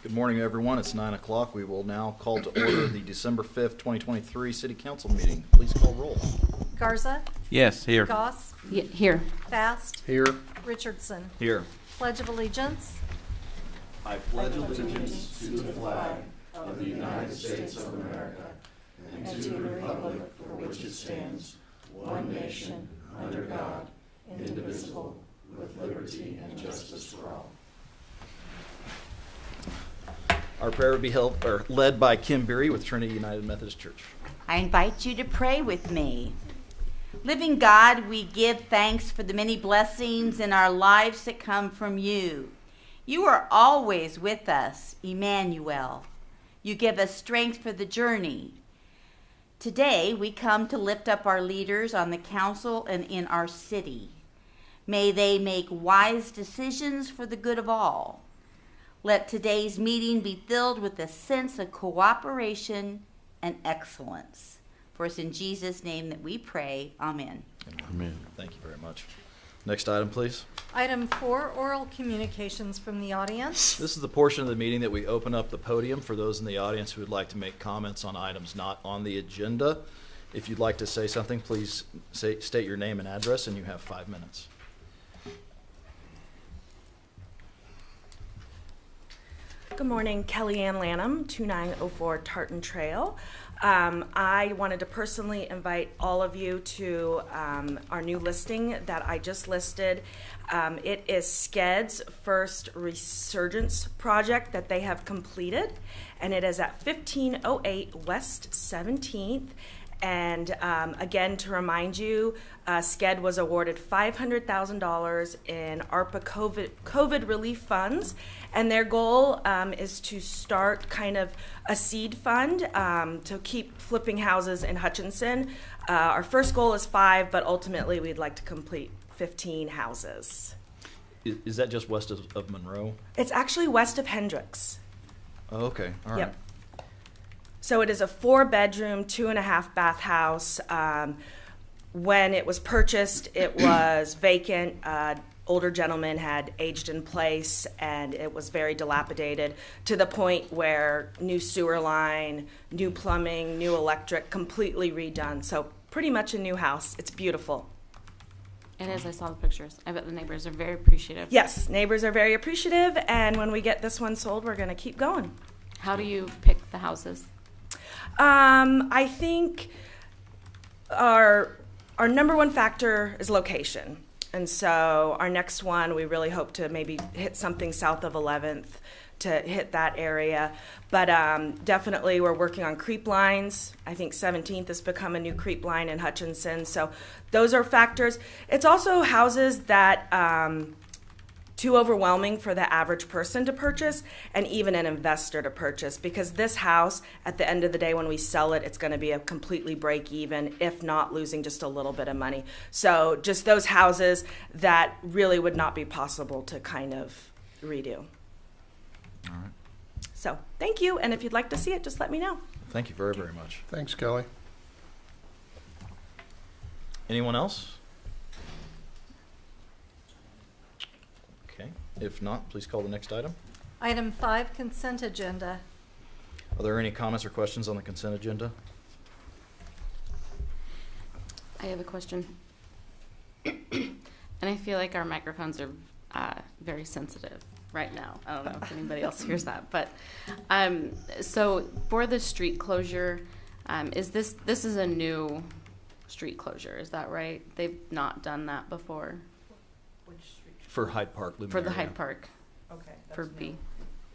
Good morning, everyone. It's 9 o'clock. We will now call to order the December 5th, 2023 City Council meeting. Please call roll. Garza? Yes, here. Goss? Here. Fast? Here. Richardson? Here. Pledge of Allegiance? I pledge allegiance to the flag of the United States of America and to the republic for which it stands, one nation, under God, indivisible, with liberty and justice for all. Our prayer will be led by Kim Beery with Trinity United Methodist Church. I invite you to pray with me. Living God, we give thanks for the many blessings in our lives that come from you. You are always with us, Emmanuel. You give us strength for the journey. Today, we come to lift up our leaders on the council and in our city. May they make wise decisions for the good of all. Let today's meeting be filled with a sense of cooperation and excellence. For it's in Jesus' name that we pray. Amen. Amen. Thank you very much. Next item, please. Item 4, oral communications from the audience. This is the portion of the meeting that we open up the podium for those in the audience who would like to make comments on items not on the agenda. If you'd like to say something, please state your name and address, and you have 5 minutes. Good morning, Kellyanne Lanham, 2904 Tartan Trail. I wanted to personally invite all of you to our new listing that I just listed. It is SCED's first resurgence project that they have completed, and it is at 1508 West 17th. And again, to remind you, SCED was awarded $500,000 in ARPA COVID relief funds, and their goal is to start kind of a seed fund to keep flipping houses in Hutchinson. Our first goal is 5, but ultimately we'd like to complete 15 houses. Is that just west of Monroe? It's actually west of Hendricks. Oh, okay. All right. Yep. So it is a 4-bedroom, 2.5-bath house. When it was purchased, it was vacant. Older gentleman had aged in place, and it was very dilapidated to the point where new sewer line, new plumbing, new electric, completely redone. So pretty much a new house. It's beautiful. It is. I saw the pictures. I bet the neighbors are very appreciative. Yes, neighbors are very appreciative, and when we get this one sold, we're going to keep going. How do you pick the houses? I think our number one factor is location. And so our next one, we really hope to maybe hit something south of 11th to hit that area. But definitely we're working on creep lines. I think 17th has become a new creep line in Hutchinson. So those are factors. It's also houses that too overwhelming for the average person to purchase and even an investor to purchase, because this house, at the end of the day, when we sell it, it's going to be a completely break even, if not losing just a little bit of money. So just those houses that really would not be possible to kind of redo. All right. So thank you, and if you'd like to see it, just let me know. Thank you very, very much. Thanks, Kelly. Anyone else? Okay. If not, please call the next item. Item 5, consent agenda. Are there any comments or questions on the consent agenda? I have a question. And I feel like our microphones are very sensitive. right now. I don't know if anybody else hears that, but so for the street closure, is this is a new street closure? Is that right? They've not done that before For Hyde Park. for the Luminaria. Hyde Park Okay. for B.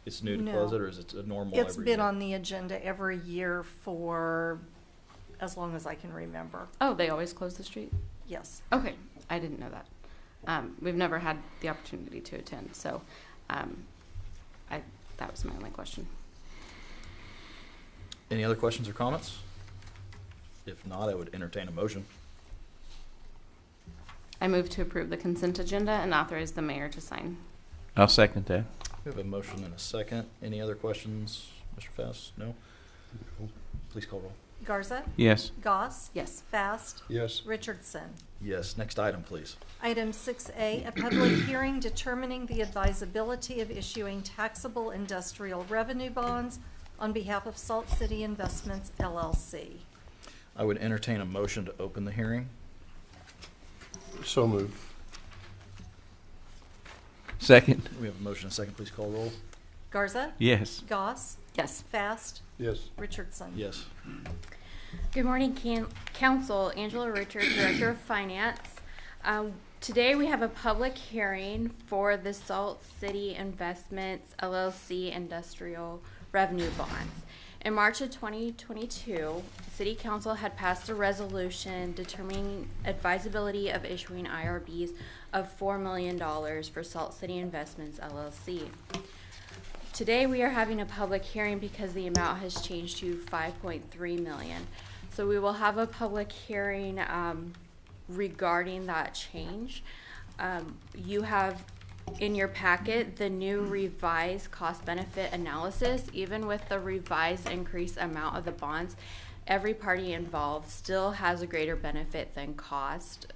It's new to No. close it, or is it a normal It's every been year? on the agenda every year for as long as I can remember. Oh, they always close the street? Yes. Okay, I didn't know that. We've never had the opportunity to attend, so that was my only question. Any other questions or comments? If not, I would entertain a motion. I move to approve the consent agenda and authorize the mayor to sign. I'll second that. We have a motion and a second. Any other questions, Mr. Fast? No? Please call roll. Garza? Yes. Goss? Yes. Fast? Yes. Richardson? Yes. Next item, please. Item 6A, a public hearing determining the advisability of issuing taxable industrial revenue bonds on behalf of Salt City Investments, LLC. I would entertain a motion to open the hearing. So moved. Second. We have a motion and a second. Please call roll. Garza? Yes. Goss? Yes. Fast? Yes. Richardson? Yes. Good morning, Council. Angela Richard, Director of Finance. Today we have a public hearing for the Salt City Investments LLC Industrial Revenue Bonds. In March of 2022, City Council had passed a resolution determining advisability of issuing IRBs of $4 million for Salt City Investments LLC. Today we are having a public hearing because the amount has changed to $5.3 million. So we will have a public hearing regarding that change. You have in your packet the new revised cost benefit analysis. Even with the revised increased amount of the bonds, every party involved still has a greater benefit than cost,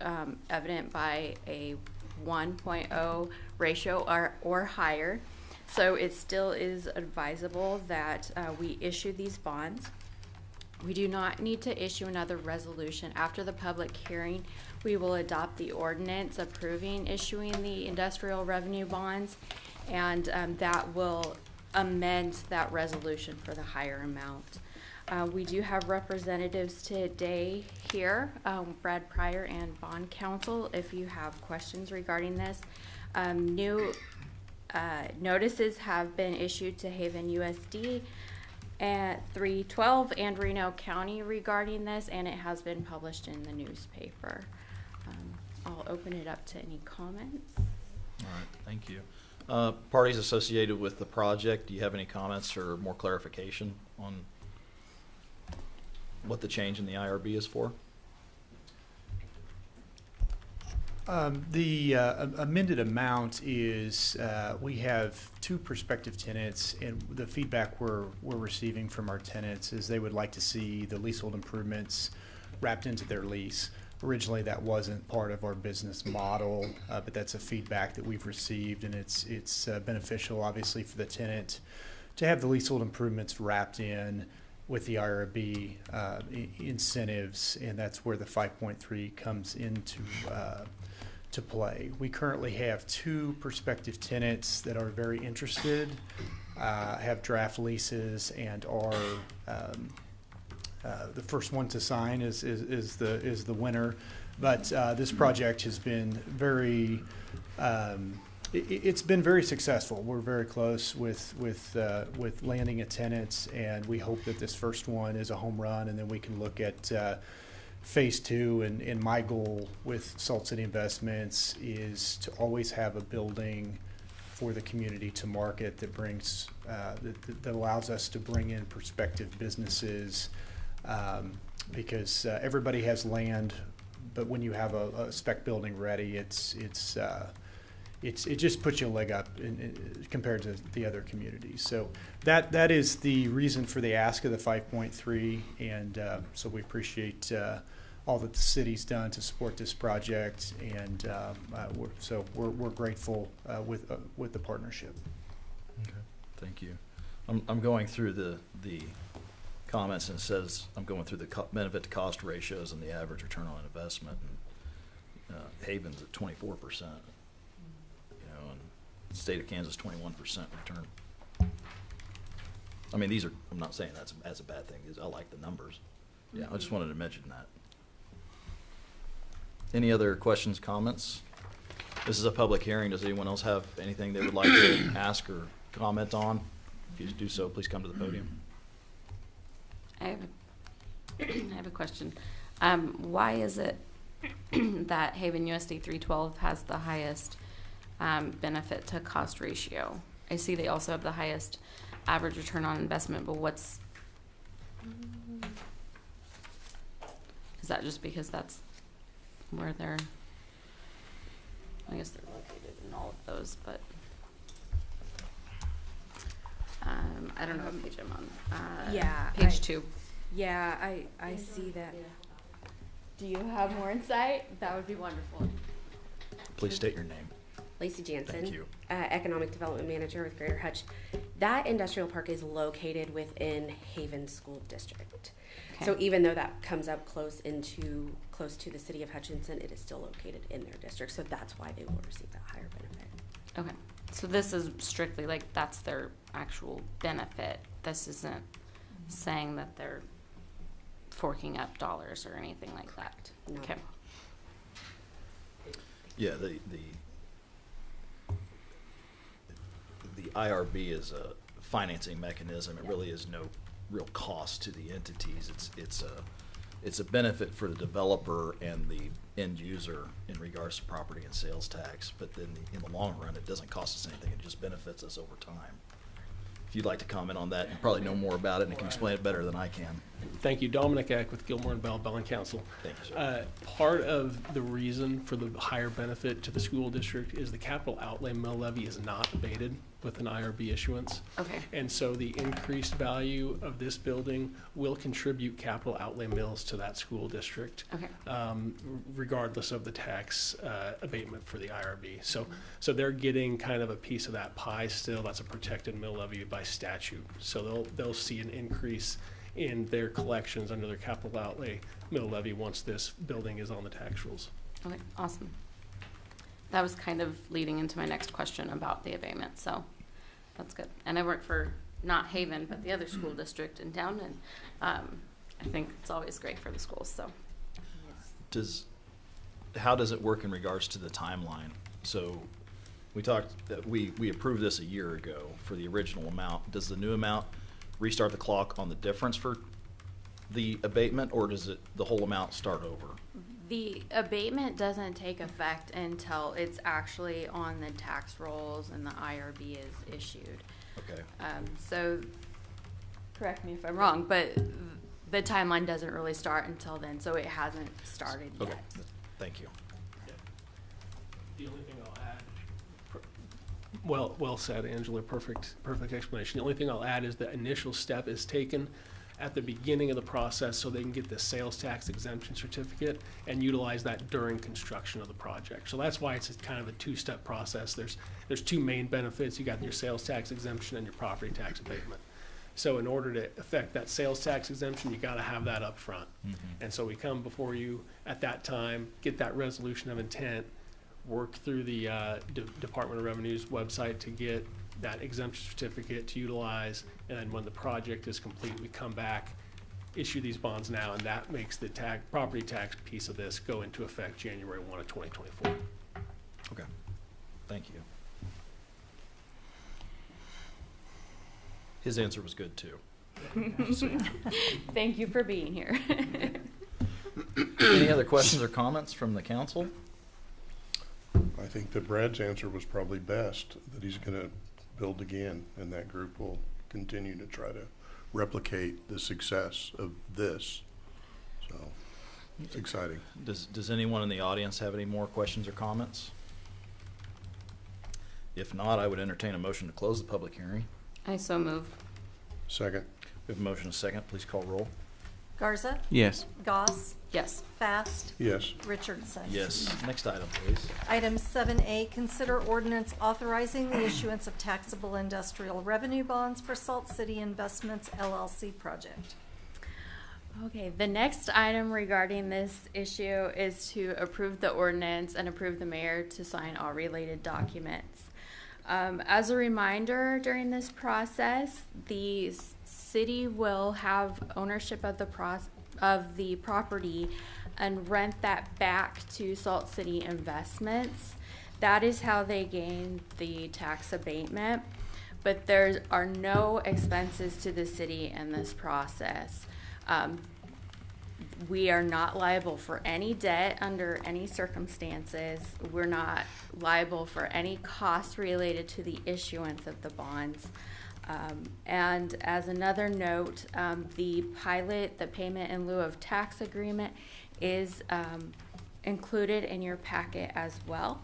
evident by a 1.0 ratio or higher. So it still is advisable that we issue these bonds. We do not need to issue another resolution. After the public hearing, we will adopt the ordinance approving issuing the industrial revenue bonds, and that will amend that resolution for the higher amount. We do have representatives today here, Brad Pryor and Bond Counsel, if you have questions regarding this. New notices have been issued to Haven USD at 312 and Reno County regarding this, and it has been published in the newspaper. I'll open it up to any comments. All right. Thank you. Parties associated with the project, do you have any comments or more clarification on what the change in the IRB is for? The amended amount is, we have two prospective tenants, and the feedback we're receiving from our tenants is they would like to see the leasehold improvements wrapped into their lease. Originally, that wasn't part of our business model, but that's a feedback that we've received, and it's beneficial, obviously, for the tenant to have the leasehold improvements wrapped in with the IRB incentives, and that's where the 5.3 comes into to play. We currently have two prospective tenants that are very interested, have draft leases, and are the first one to sign is the winner. But this project has been very it's been very successful. We're very close with landing a tenant, and we hope that this first one is a home run, and then we can look at phase two. And my goal with Salt City Investments is to always have a building for the community to market that brings that allows us to bring in prospective businesses, because everybody has land, but when you have a spec building ready, it just puts you a leg up compared to the other communities. So that is the reason for the ask of the 5.3, and so we appreciate all that the city's done to support this project, and we're grateful with the partnership. Okay. Thank you. I'm going through the comments, and it says I'm going through the benefit to cost ratios and the average return on investment, and Haven's at 24%. And state of Kansas 21% return. I mean, I'm not saying that's a bad thing. I like the numbers. Yeah, I just wanted to mention that. Any other questions, comments? This is a public hearing. Does anyone else have anything they would like to ask or comment on? If you do so, please come to the podium. I have a question. Why is it that Haven USD 312 has the highest benefit to cost ratio? I see they also have the highest average return on investment, but is that just because that's where I guess they're located in all of those, but I don't know what page I'm on. Yeah, Page 2. Yeah, I see that. Do you have more insight? That would be wonderful. Please state your name. Lacey Jansen, Thank you. Economic Development Manager with Greater Hutch. That industrial park is located within Haven School District. Okay. So even though that comes up close to the city of Hutchinson, it is still located in their district. So that's why they will receive that higher benefit. Okay. So this is strictly like that's their actual benefit. This isn't saying that they're forking up dollars or anything like that. No. Okay. Yeah, the IRB is a financing mechanism. It really is no real cost to the entities. It's a benefit for the developer and the end user in regards to property and sales tax. But then in the long run, it doesn't cost us anything. It just benefits us over time. If you'd like to comment on that, you probably know more about it and can explain it better than I can. Thank you. Dominic Eck with Gilmore and Bell and Council. Thank you, sir. Part of the reason for the higher benefit to the school district is the capital outlay mill levy is not abated with an IRB issuance. Okay. And so the increased value of this building will contribute capital outlay mills to that school district. Okay. Regardless of the tax abatement for the IRB. So they're getting kind of a piece of that pie still. That's a protected mill levy by statute. So they'll see an increase in their collections under their capital outlay mill levy once this building is on the tax rolls. Okay. Awesome. That was kind of leading into my next question about the abatement, so that's good. And I work for not Haven, but the other school district in town, and I think it's always great for the schools. So, How does it work in regards to the timeline? So, we talked that we approved this a year ago for the original amount. Does the new amount restart the clock on the difference for the abatement, or does the whole amount start over? The abatement doesn't take effect until it's actually on the tax rolls and the IRB is issued. Okay. So, correct me if I'm wrong, but the timeline doesn't really start until then, so it hasn't started yet. Okay. Thank you. The only thing I'll add, well said, Angela, perfect explanation. The only thing I'll add is the initial step is taken at the beginning of the process so they can get the sales tax exemption certificate and utilize that during construction of the project. So that's why it's kind of a two-step process. There's two main benefits. You got your sales tax exemption and your property tax abatement. So in order to affect that sales tax exemption, you got to have that up front. Mm-hmm. And so we come before you at that time, get that resolution of intent, work through the Department of Revenue's website to get that exemption certificate to utilize, and then when the project is complete, we come back, issue these bonds now, and that makes the property tax piece of this go into effect January 1 of 2024. Okay. Thank you. His answer was good too. Thank you for being here. Any other questions or comments from the council? I think that Brad's answer was probably best, that he's going to build again, and that group will continue to try to replicate the success of this. So it's exciting. Does anyone in the audience have any more questions or comments? If not, I would entertain a motion to close the public hearing. I so move. Second. We have a motion and a second. Please call roll. Garza, Yes. Goss, Yes. Fast, Yes. Richardson. Yes. Next item, please. Item 7A, consider ordinance authorizing the issuance of taxable industrial revenue bonds for Salt City Investments LLC project. Okay, the next item regarding this issue is to approve the ordinance and approve the mayor to sign all related documents. As a reminder, during this process, the city will have ownership of the property and rent that back to Salt City Investments. That is how they gain the tax abatement, but there are no expenses to the city in this process. We are not liable for any debt under any circumstances. We're not liable for any costs related to the issuance of the bonds. And as another note, the payment in lieu of tax agreement is included in your packet as well.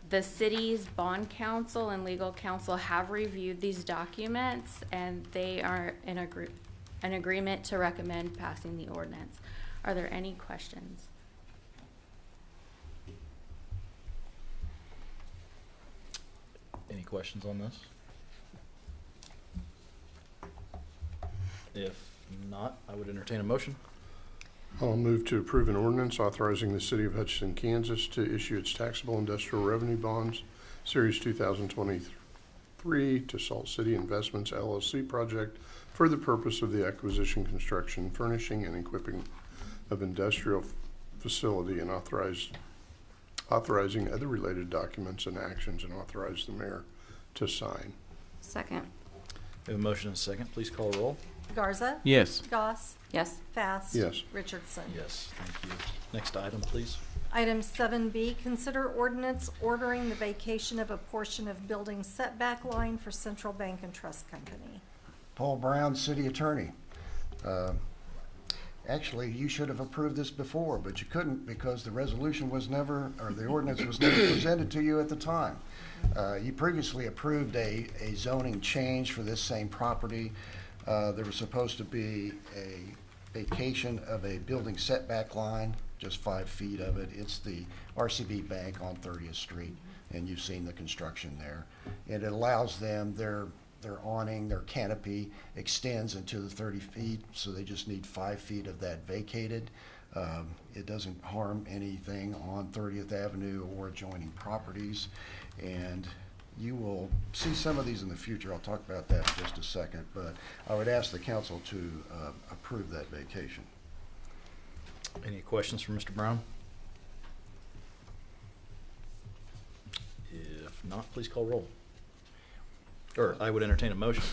The city's bond counsel and legal counsel have reviewed these documents, and they are in an agreement to recommend passing the ordinance. Are there any questions? Any questions on this? If not, I would entertain a motion. I'll move to approve an ordinance authorizing the City of Hutchinson, Kansas to issue its taxable industrial revenue bonds, Series 2023, to Salt City Investments LLC project for the purpose of the acquisition, construction, furnishing, and equipping of industrial facility, and authorizing other related documents and actions, and authorize the mayor to sign. Second. We have a motion and a second. Please call roll. Garza. Yes. Goss. Yes. Fast. Yes. Richardson. Yes, thank you. Next item, please. Item 7B, consider ordinance ordering the vacation of a portion of building setback line for Central Bank and Trust Company. Paul Brown, City Attorney. Actually, you should have approved this before, but you couldn't because the resolution was never, or the ordinance was never presented to you at the time. You previously approved a zoning change for this same property. There was supposed to be a vacation of a building setback line, just 5 feet of it. It's the RCB Bank on 30th Street, and you've seen the construction there. And it allows them, their awning, their canopy extends into the 30 feet, so they just need 5 feet of that vacated. It doesn't harm anything on 30th Avenue or adjoining properties, and you will see some of these in the future. I'll talk about that in just a second, but I would ask the council to approve that vacation. Any questions for Mr. Brown? If not, please call roll. Or I would entertain a motion.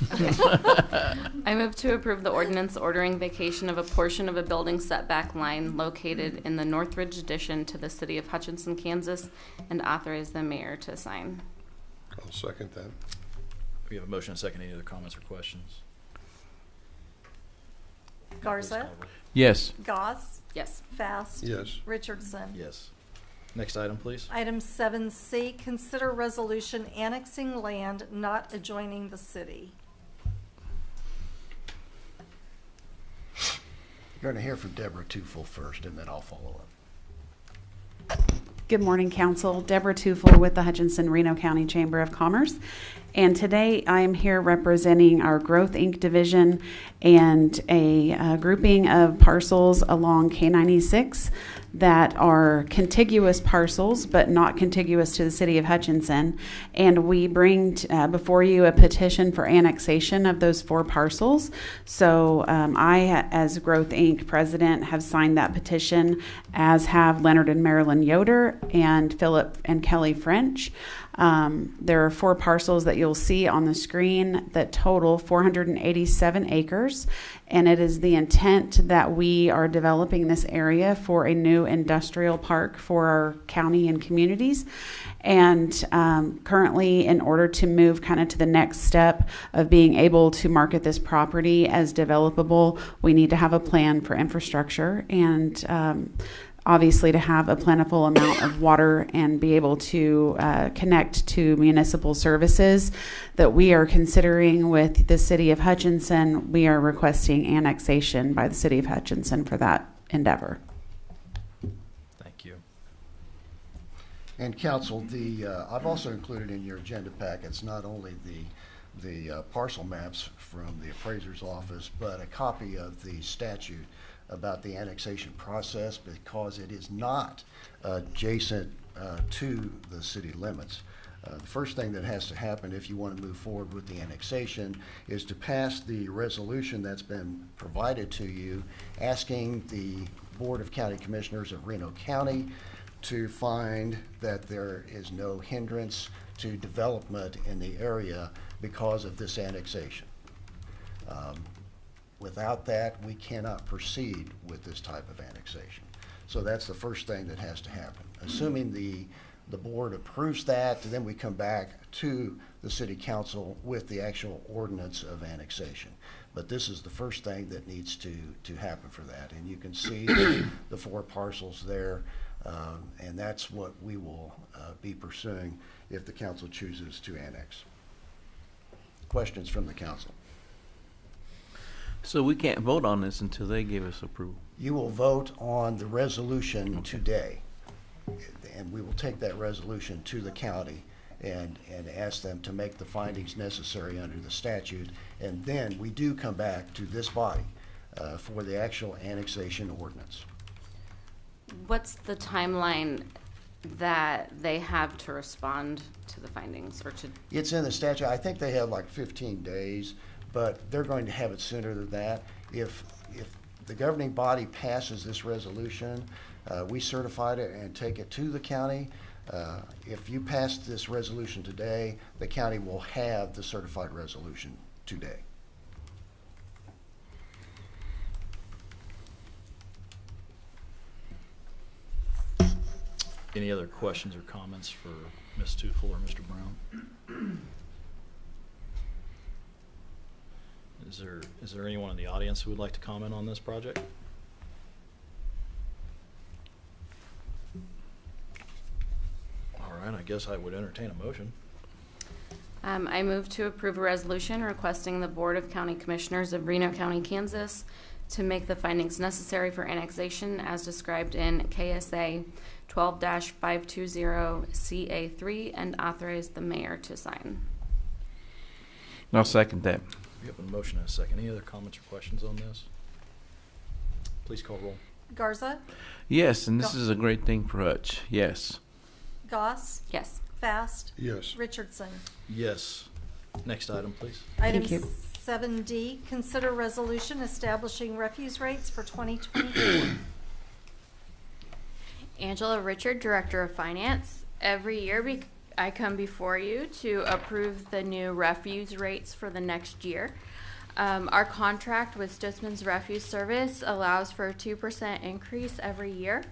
I move to approve the ordinance ordering vacation of a portion of a building setback line located in the Northridge addition to the city of Hutchinson, Kansas, and authorize the mayor to sign. I'll second that. We have a motion and a second. Any other comments or questions? Garza. Please call roll. Yes. Goss. Yes. Fast. Yes. Richardson. Yes. Next item, please. Item 7C, consider resolution annexing land not adjoining the city. You're going to hear from Deborah Tufel first, and then I'll follow up. Good morning, Council. Deborah Tufel with the Hutchinson-Reno County Chamber of Commerce. And today I am here representing our Growth Inc. division and a grouping of parcels along K96 that are contiguous parcels but not contiguous to the city of Hutchinson. And we bring before you a petition for annexation of those 4 parcels. So I, as Growth Inc. president, have signed that petition, as have Leonard and Marilyn Yoder and Philip and Kelly French. There are 4 parcels that you'll see on the screen that total 487 acres, and it is the intent that we are developing this area for a new industrial park for our county and communities. And currently, in order to move kind of to the next step of being able to market this property as developable, we need to have a plan for infrastructure and obviously to have a plentiful amount of water and be able to connect to municipal services that we are considering with the city of Hutchinson. We are requesting annexation by the city of Hutchinson for that endeavor. Thank you. And council, I've also included in your agenda packets not only the parcel maps from the appraiser's office, but a copy of the statute about the annexation process because it is not adjacent to the city limits. The first thing that has to happen if you want to move forward with the annexation is to pass the resolution that's been provided to you asking the Board of County Commissioners of Reno County to find that there is no hindrance to development in the area because of this annexation. Without that, we cannot proceed with this type of annexation. So that's the first thing that has to happen. Assuming the board approves that, then we come back to the city council with the actual ordinance of annexation. But this is the first thing that needs to happen for that. And you can see the 4 parcels there, and that's what we will be pursuing if the council chooses to annex. Questions from the council? So we can't vote on this until they give us approval. You will vote on the resolution today, and we will take that resolution to the county and ask them to make the findings necessary under the statute, and then we do come back to this body for the actual annexation ordinance. What's the timeline that they have to respond to the findings or to? It's in the statute. I think they have like 15 days, but they're going to have it sooner than that. If the governing body passes this resolution, we certified it and take it to the county. If you pass this resolution today, the county will have the certified resolution today. Any other questions or comments for Ms. Tufel or Mr. Brown? Is there anyone in the audience who would like to comment on this project? All right, I guess I would entertain a motion. I move to approve a resolution requesting the Board of County Commissioners of Reno County, Kansas to make the findings necessary for annexation as described in KSA 12-520 CA3 and authorize the mayor to sign. I'll second that. We have a motion and a second. Any other comments or questions on this? Please call roll. Garza, Yes, and this is a great thing for Hutch. Yes. Goss, Yes. Fast, Yes. Richardson. Yes. Next item, please. Item you. 7D, consider resolution establishing refuse rates for 2024. Angela Richard, Director of Finance. Every year I come before you to approve the new refuse rates for the next year. Our contract with Stutzman's Refuse Service allows for a 2% increase every year.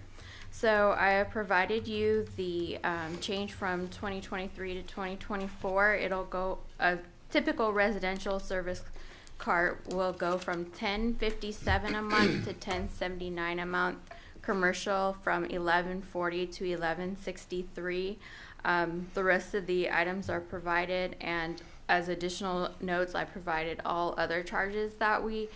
So I have provided you the change from 2023 to 2024. It'll go, a typical residential service cart will go from $10.57 a month to $10.79 a month. Commercial from $11.40 to $11.63. The rest of the items are provided, and as additional notes, I provided all other charges that we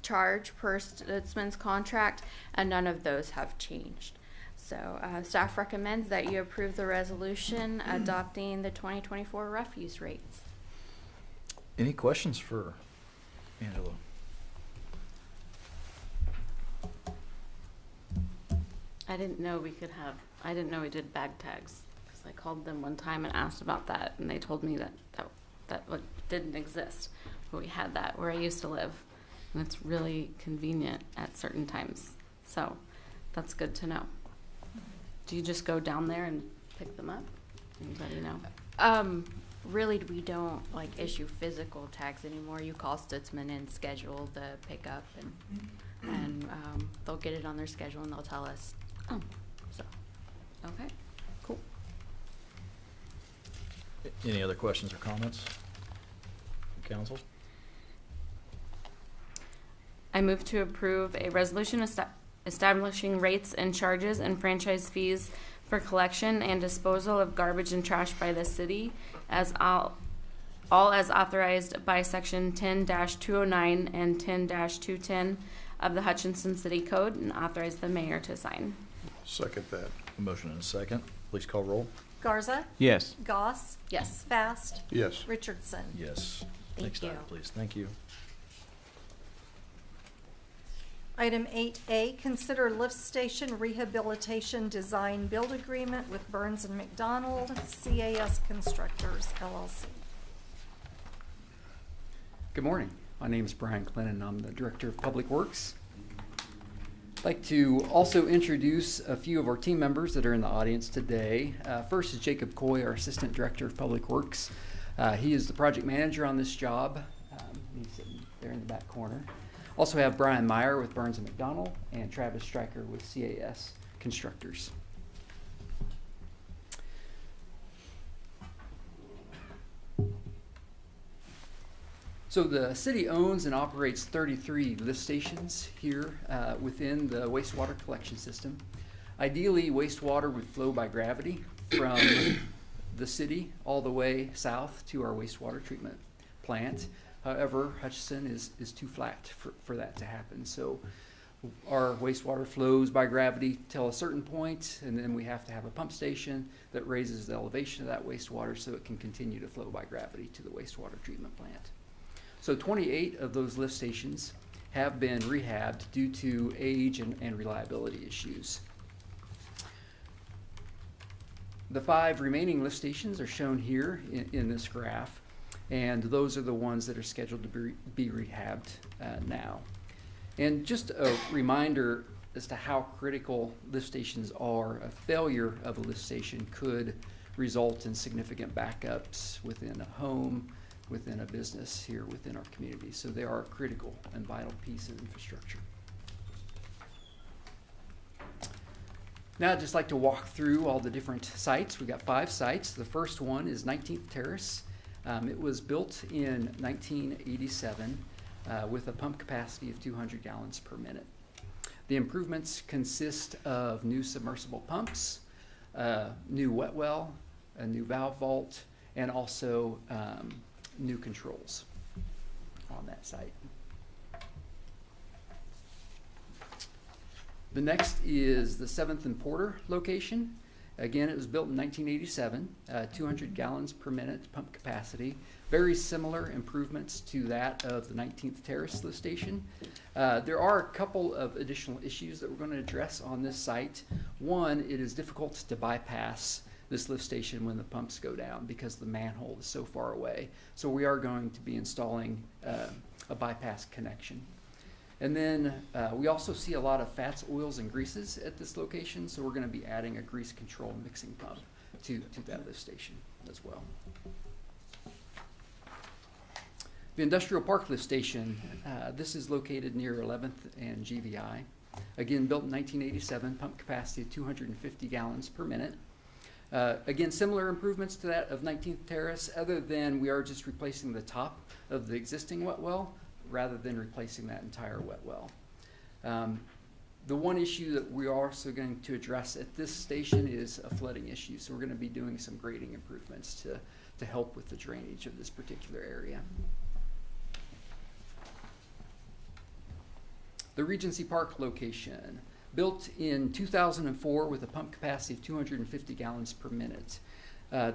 charge per Stutzman's contract, and none of those have changed. So staff recommends that you approve the resolution adopting the 2024 refuse rates. Any questions for Angela? I didn't know we did bag tags, because I called them one time and asked about that, and they told me that didn't exist, but we had that where I used to live, and it's really convenient at certain times, so that's good to know. Do you just go down there and pick them up? Anybody know? Really, we don't issue physical tags anymore. You call Stutzman and schedule the pickup, and they'll get it on their schedule and they'll tell us. Oh, so, okay, cool. Any other questions or comments from council? I move to approve a resolution establishing rates and charges and franchise fees for collection and disposal of garbage and trash by the city, as all as authorized by section 10-209 and 10-210 of the Hutchinson City Code, and authorize the mayor to sign. Second that. A motion and a second. Please call roll. Garza, Yes. Goss, Yes. Fast, Yes. Richardson. Yes. Thank Next you. item, please. Thank you. Item 8A, consider lift station rehabilitation design build agreement with Burns and McDonald, CAS Constructors, LLC. Good morning. My name is Brian Clinton. I'm the Director of Public Works. I'd like to also introduce a few of our team members that are in the audience today. First is Jacob Coy, our Assistant Director of Public Works. He is the project manager on this job. He's sitting there in the back corner. Also have Brian Meyer with Burns and McDonald and Travis Stryker with CAS Constructors. So the city owns and operates 33 lift stations here within the wastewater collection system. Ideally, wastewater would flow by gravity from the city all the way south to our wastewater treatment plant. However, Hutchinson is too flat for that to happen. So our wastewater flows by gravity till a certain point, and then we have to have a pump station that raises the elevation of that wastewater so it can continue to flow by gravity to the wastewater treatment plant. So 28 of those lift stations have been rehabbed due to age and reliability issues. The 5 remaining lift stations are shown here in this graph, and those are the ones that are scheduled to be rehabbed now. And just a reminder as to how critical lift stations are. A failure of a lift station could result in significant backups within a home, within a business here within our community. So they are a critical and vital piece of infrastructure. Now I'd just like to walk through all the different sites. We've got 5 sites. The first one is 19th Terrace. It was built in 1987 with a pump capacity of 200 gallons per minute. The improvements consist of new submersible pumps, new wet well, a new valve vault, and also new controls on that site. The next is the 7th and Porter location. Again, it was built in 1987, 200 gallons per minute pump capacity. Very similar improvements to that of the 19th Terrace lift station. There are a couple of additional issues that we're going to address on this site. One, it is difficult to bypass this lift station when the pumps go down because the manhole is so far away. So we are going to be installing a bypass connection. And then we also see a lot of fats, oils, and greases at this location, so we're going to be adding a grease control mixing pump to that lift station as well. The Industrial Park lift station, this is located near 11th and GVI. Again, built in 1987, pump capacity of 250 gallons per minute. Again, similar improvements to that of 19th Terrace, other than we are just replacing the top of the existing wet well rather than replacing that entire wet well. The one issue that we are also going to address at this station is a flooding issue. So we're going to be doing some grading improvements to help with the drainage of this particular area. The Regency Park location, built in 2004 with a pump capacity of 250 gallons per minute.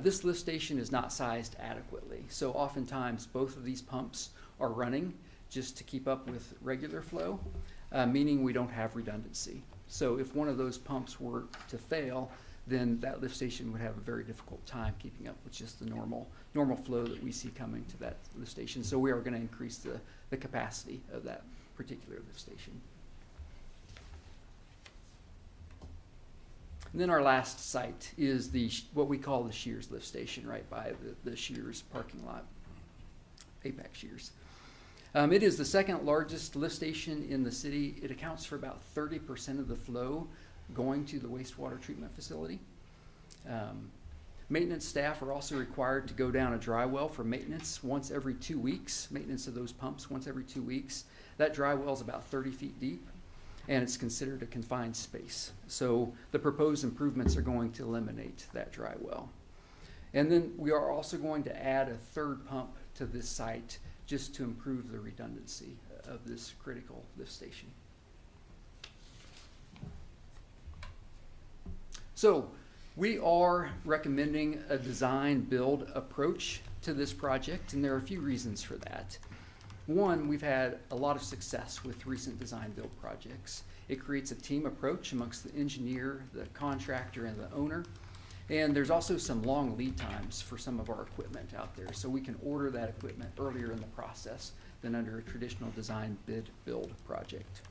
This lift station is not sized adequately. So oftentimes both of these pumps are running just to keep up with regular flow, meaning we don't have redundancy. So if one of those pumps were to fail, then that lift station would have a very difficult time keeping up with just the normal flow that we see coming to that lift station. So we are going to increase the capacity of that particular lift station. And then our last site is what we call the Shears lift station, right by the Shears parking lot, Apex Shears. It is the second largest lift station in the city. It accounts for about 30% of the flow going to the wastewater treatment facility. Maintenance staff are also required to go down a dry well for maintenance once every 2 weeks, maintenance of those pumps once every 2 weeks. That dry well is about 30 feet deep, and it's considered a confined space. So the proposed improvements are going to eliminate that dry well. And then we are also going to add a 3rd pump to this site just to improve the redundancy of this critical lift station. So we are recommending a design build approach to this project, and there are a few reasons for that. One, we've had a lot of success with recent design build projects. It creates a team approach amongst the engineer, the contractor, and the owner. And there's also some long lead times for some of our equipment out there, so we can order that equipment earlier in the process than under a traditional design bid build project.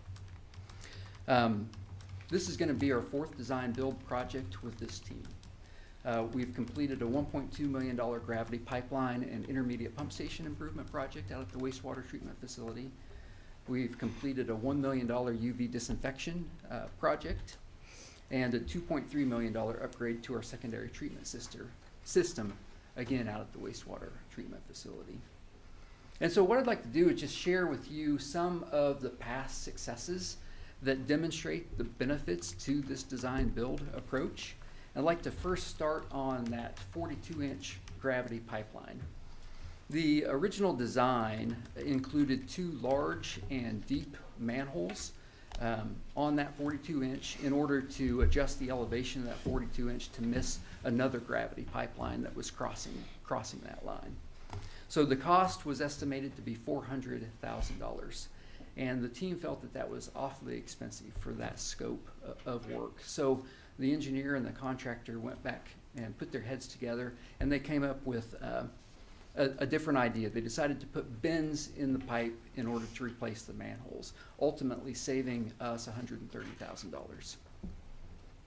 This is going to be our 4th design build project with this team. We've completed a $1.2 million gravity pipeline and intermediate pump station improvement project out at the wastewater treatment facility. We've completed a $1 million UV disinfection project and a $2.3 million upgrade to our secondary treatment system, again out at the wastewater treatment facility. And so what I'd like to do is just share with you some of the past successes that demonstrate the benefits to this design build approach. I'd like to first start on that 42-inch gravity pipeline. The original design included 2 large and deep manholes on that 42-inch in order to adjust the elevation of that 42-inch to miss another gravity pipeline that was crossing that line. So the cost was estimated to be $400,000, and the team felt that that was awfully expensive for that scope of work. So the engineer and the contractor went back and put their heads together, and they came up with a different idea. They decided to put bends in the pipe in order to replace the manholes, ultimately saving us $130,000.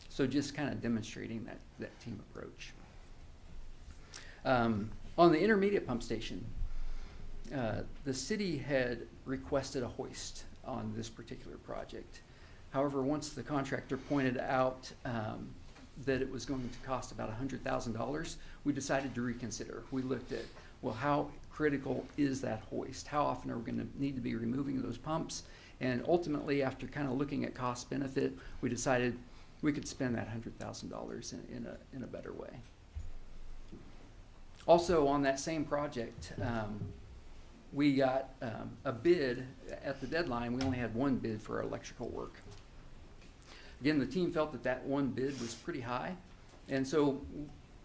So just kind of demonstrating that team approach. On the intermediate pump station, the city had requested a hoist on this particular project. However, once the contractor pointed out that it was going to cost about $100,000, we decided to reconsider. We looked at, well, how critical is that hoist? How often are we going to need to be removing those pumps? And ultimately, after kind of looking at cost benefit, we decided we could spend that $100,000 in a better way. Also, on that same project, we got a bid at the deadline. We only had 1 bid for our electrical work. Again, the team felt that that 1 bid was pretty high, and so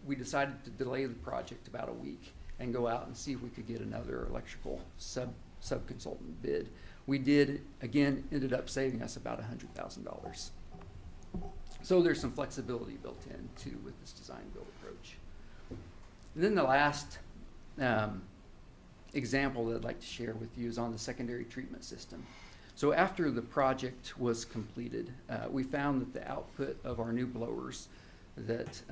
we decided to delay the project about a week and go out and see if we could get another electrical sub-consultant bid. We did, again, ended up saving us about $100,000. So there's some flexibility built in, too, with this design build approach. And then the last example that I'd like to share with you is on the secondary treatment system. So after the project was completed, we found that the output of our new blowers that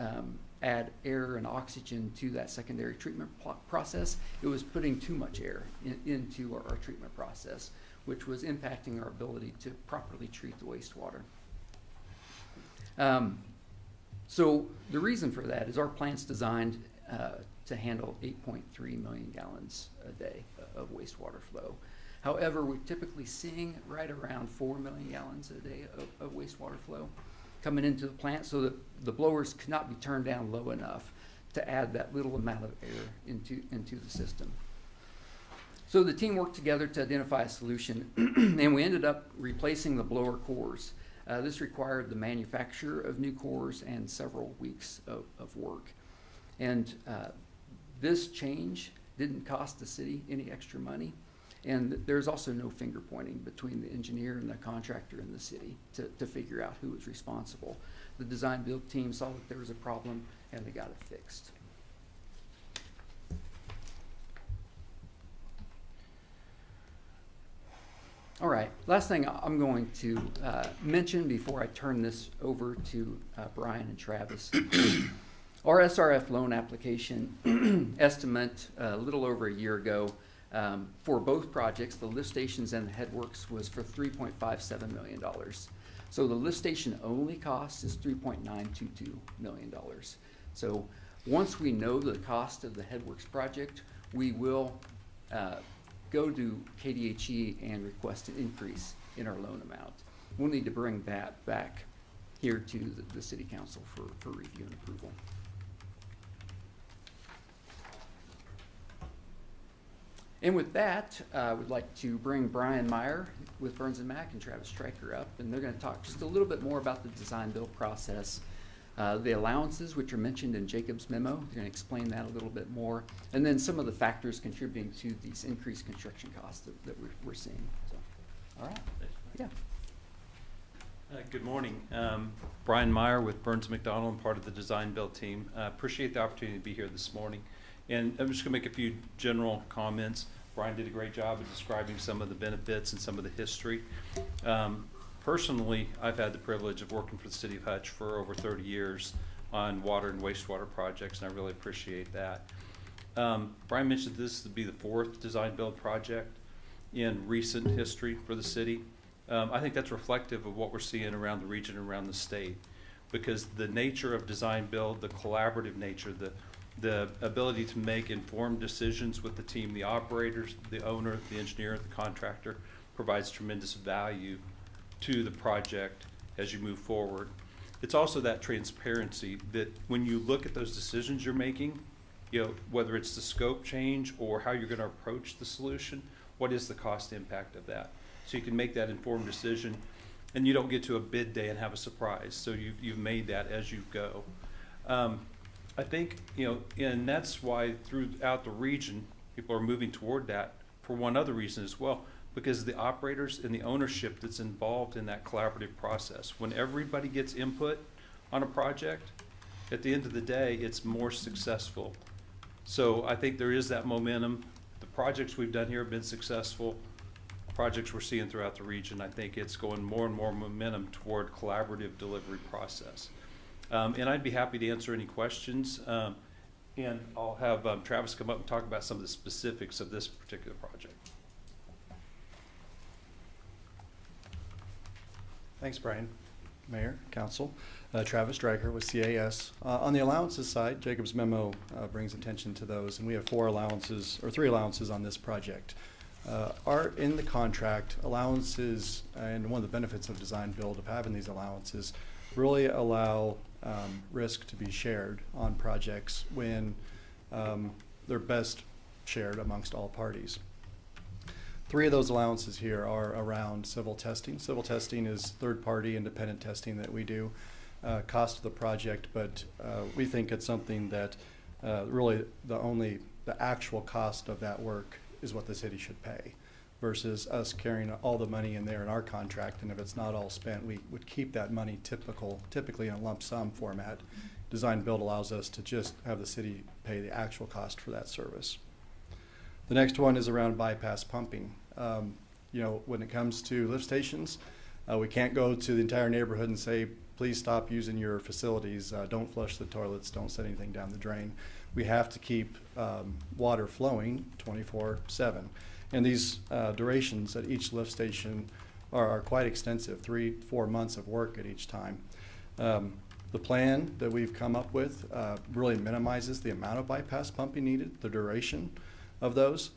add air and oxygen to that secondary treatment process, it was putting too much air into our treatment process, which was impacting our ability to properly treat the wastewater. So the reason for that is our plant's designed to handle 8.3 million gallons a day of wastewater flow. However, we're typically seeing right around 4 million gallons a day of wastewater flow coming into the plant, so that the blowers could not be turned down low enough to add that little amount of air into the system. So the team worked together to identify a solution, and we ended up replacing the blower cores. This required the manufacture of new cores and several weeks of work. And this change didn't cost the city any extra money. And there's also no finger pointing between the engineer and the contractor and the city to figure out who was responsible. The design build team saw that there was a problem and they got it fixed. All right, last thing I'm going to mention before I turn this over to Brian and Travis. Our SRF loan application estimate a little over a year ago for both projects, the lift stations and the headworks, was for $3.57 million. So the lift station only cost is $3.922 million. So once we know the cost of the headworks project, we will go to KDHE and request an increase in our loan amount. We'll need to bring that back here to the City Council for review and approval. And with that, I would like to bring Brian Meyer with Burns & Mack and Travis Stryker up, and they're going to talk just a little bit more about the design build process The allowances, which are mentioned in Jacob's memo, they're going to explain that a little bit more, and then some of the factors contributing to these increased construction costs that we're seeing. So, all right. Yeah. Good morning. Brian Meyer with Burns McDonnell. I'm part of the design build team. Appreciate the opportunity to be here this morning. And I'm just going to make a few general comments. Brian did a great job of describing some of the benefits and some of the history. Personally, I've had the privilege of working for the City of Hutch for over 30 years on water and wastewater projects, and I really appreciate that. Brian mentioned this would be the 4th design build project in recent history for the city. I think that's reflective of what we're seeing around the region and around the state, because the nature of design build, the collaborative nature, the ability to make informed decisions with the team, the operators, the owner, the engineer, the contractor, provides tremendous value to the project as you move forward. It's also that transparency that when you look at those decisions you're making, you know, whether it's the scope change or how you're going to approach the solution, what is the cost impact of that? So you can make that informed decision, and you don't get to a bid day and have a surprise. So you've made that as you go. I think, you know, and that's why throughout the region, people are moving toward that for one other reason as well, because the operators and the ownership that's involved in that collaborative process. When everybody gets input on a project, at the end of the day, it's more successful. So I think there is that momentum. The projects we've done here have been successful. Projects we're seeing throughout the region, I think it's going more and more momentum toward collaborative delivery process. And I'd be happy to answer any questions. And I'll have Travis come up and talk about some of the specifics of this particular project. Thanks, Brian. Mayor, Council. Travis Stryker with CAS. On the allowances side, Jacob's memo brings attention to those, and we have 3 allowances on this project. Are in the contract allowances, and one of the benefits of design build of having these allowances really allow risk to be shared on projects when they're best shared amongst all parties. 3 of those allowances here are around civil testing. Civil testing is third-party independent testing that we do, cost of the project, but we think it's something that really the actual cost of that work is what the city should pay, versus us carrying all the money in there in our contract, and if it's not all spent, we would keep that money typically in a lump sum format. Design build allows us to just have the city pay the actual cost for that service. The next one is around bypass pumping. You know, when it comes to lift stations, we can't go to the entire neighborhood and say, please stop using your facilities, don't flush the toilets, don't set anything down the drain. We have to keep water flowing 24/7. And these durations at each lift station are quite extensive, 3-4 months of work at each time. The plan that we've come up with really minimizes the amount of bypass pumping needed, the duration of those,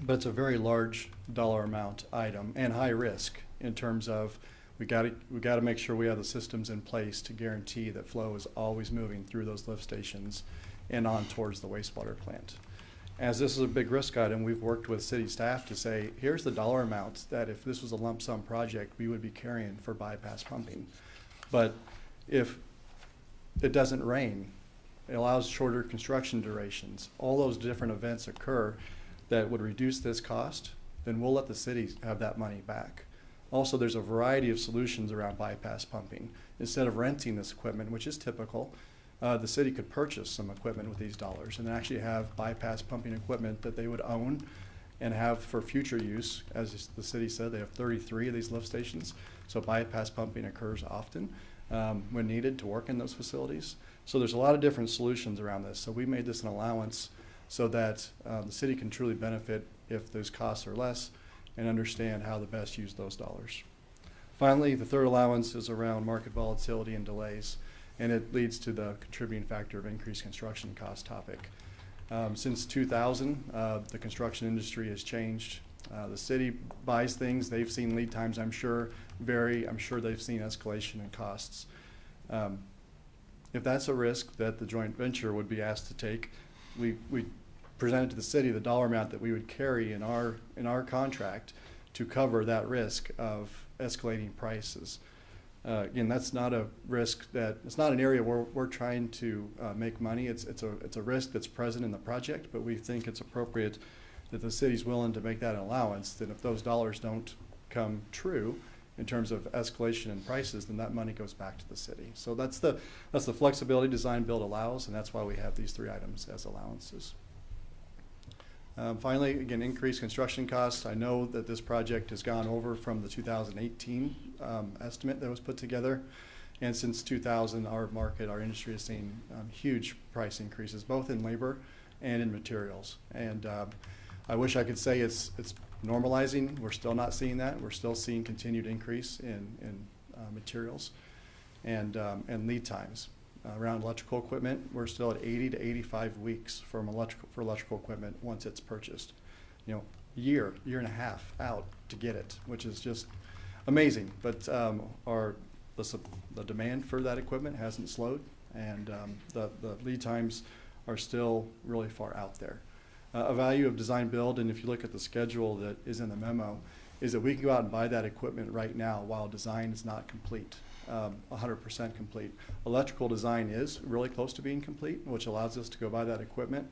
but it's a very large dollar amount item and high risk in terms of we got to make sure we have the systems in place to guarantee that flow is always moving through those lift stations and on towards the wastewater plant. As this is a big risk item, we've worked with city staff to say, here's the dollar amounts that if this was a lump sum project, we would be carrying for bypass pumping. But if it doesn't rain, it allows shorter construction durations, all those different events occur that would reduce this cost, then we'll let the city have that money back. Also, there's a variety of solutions around bypass pumping. Instead of renting this equipment, which is typical, the city could purchase some equipment with these dollars and actually have bypass pumping equipment that they would own and have for future use. As the city said, they have 33 of these lift stations, so bypass pumping occurs often when needed to work in those facilities. So there's a lot of different solutions around this. So we made this an allowance so that the city can truly benefit if those costs are less and understand how to best use those dollars. Finally, the third allowance is around market volatility and delays, and it leads to the contributing factor of increased construction cost topic. Since 2000, the construction industry has changed. The city buys things. They've seen lead times, I'm sure, vary. I'm sure they've seen escalation in costs. If that's a risk that the joint venture would be asked to take, we presented to the city the dollar amount that we would carry in our contract to cover that risk of escalating prices. Again, that's not a risk it's not an area where we're trying to make money. It's a risk that's present in the project, but we think it's appropriate that the city's willing to make that an allowance, that if those dollars don't come true in terms of escalation in prices, then that money goes back to the city. So that's the flexibility design build allows, and that's why we have these 3 items as allowances. Finally, again, increased construction costs. I know that this project has gone over from the 2018 estimate that was put together. And since 2000, our industry has seen huge price increases, both in labor and in materials. And I wish I could say it's normalizing. We're still not seeing that. We're still seeing continued increase in materials and lead times. Around electrical equipment, we're still at 80 to 85 weeks for electrical equipment once it's purchased. Year and a half out to get it, which is just amazing. But the demand for that equipment hasn't slowed, and the lead times are still really far out there. A value of design build, and if you look at the schedule that is in the memo, is that we can go out and buy that equipment right now while design is not complete. 100% complete. Electrical design is really close to being complete, which allows us to go buy that equipment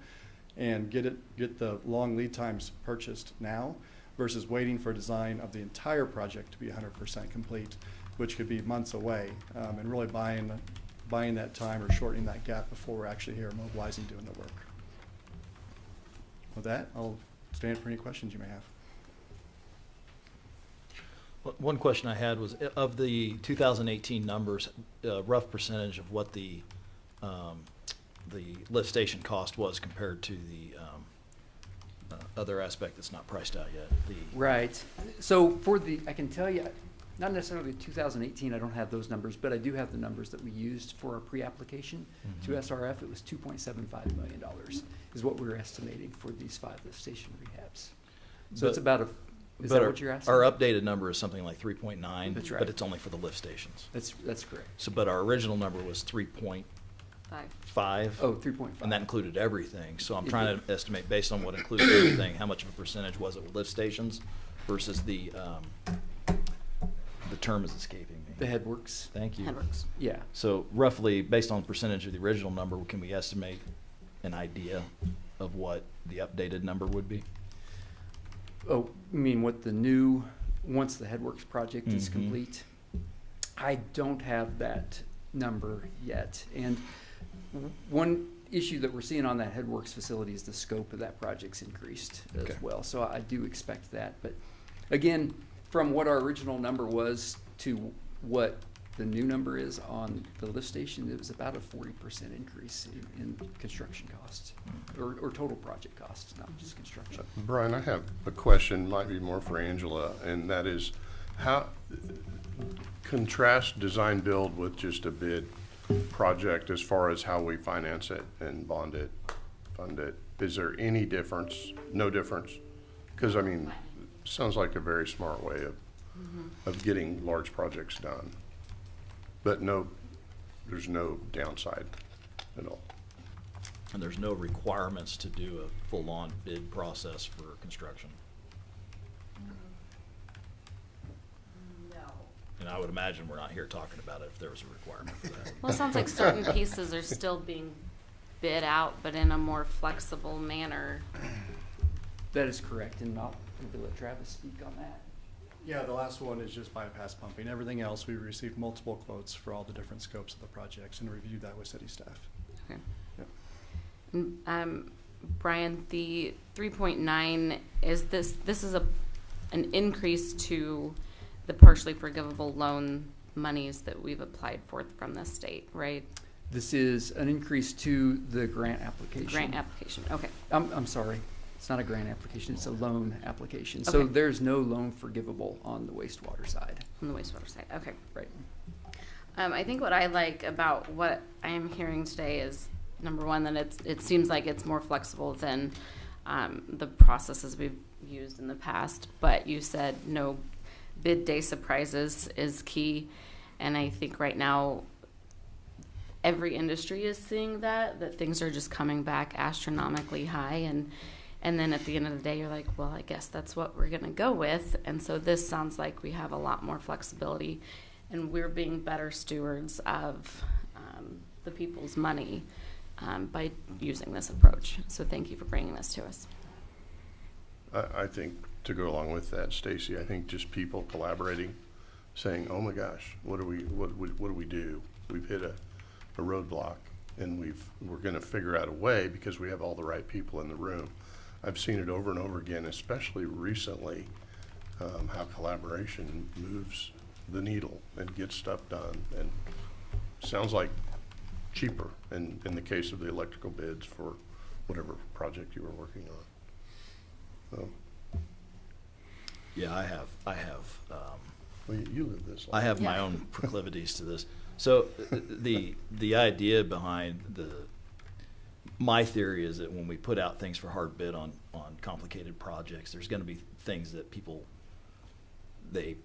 and get the long lead times purchased now versus waiting for design of the entire project to be 100% complete, which could be months away, and really buying that time or shortening that gap before we're actually here mobilizing, doing the work. With that, I'll stand for any questions you may have. One question I had was, of the 2018 numbers, rough percentage of what the lift station cost was compared to the other aspect that's not priced out yet. Right. So I can tell you, not necessarily 2018, I don't have those numbers, but I do have the numbers that we used for our pre-application to SRF. It was $2.75 million is what we were estimating for these 5 lift station rehabs. So it's about is that what you're asking? Our updated number is something like 3.9, That's right. but it's only for the lift stations. That's correct. So, but our original number was 3.5. Oh, 3.5. And that included everything. So I'm trying to estimate, based on what included everything, how much of a percentage was it with lift stations versus the term is escaping me. The headworks. Thank you. Headworks. Yeah. So roughly, based on the percentage of the original number, can we estimate an idea of what the updated number would be? Oh, you mean what once the headworks project is complete? I don't have that number yet. And one issue that we're seeing on that headworks facility is the scope of that project's increased as well. So I do expect that. But again, from what our original number was to what the new number is on the lift station, it was about a 40% increase in construction costs, or total project costs, not just construction. Brian, I have a question, might be more for Angela, and that is, how contrast design build with just a bid project as far as how we finance it and bond it, fund it? Is there any difference? No difference? Because I mean, sounds like a very smart way of getting large projects done. But there's no downside at all. And there's no requirements to do a full-on bid process for construction? No. And I would imagine we're not here talking about it if there was a requirement for that. Well, it sounds like certain pieces are still being bid out, but in a more flexible manner. That is correct, and I'll let Travis speak on that. Yeah, the last one is just bypass pumping. Everything else, we received multiple quotes for all the different scopes of the projects and reviewed that with city staff. Okay. Yep. Brian, the 3.9 is this is an increase to the partially forgivable loan monies that we've applied for from the state, right? This is an increase to the grant application. Grant application, okay. I'm sorry. It's not a grant application, it's a loan application. Okay. So there's no loan forgivable on the wastewater side. On the wastewater side, okay. Right. I think what I like about what I am hearing today is, number one, that it seems like it's more flexible than the processes we've used in the past. But you said no bid day surprises is key. And I think right now every industry is seeing that things are just coming back astronomically high. And then at the end of the day, you're like, well, I guess that's what we're going to go with. And so this sounds like we have a lot more flexibility and we're being better stewards of the people's money by using this approach. So thank you for bringing this to us. I think to go along with that, Stacy, I think just people collaborating, saying, "Oh my gosh, what do we do? We've hit a roadblock, and we're going to figure out a way because we have all the right people in the room." I've seen it over and over again, especially recently, how collaboration moves the needle and gets stuff done, and sounds like cheaper in the case of the electrical bids for whatever project you were working on. So. Yeah, I have. Well, you live this life. I have my own proclivities to this. So the idea behind my theory is that when we put out things for hard bid on complicated projects, there's going to be things that people, they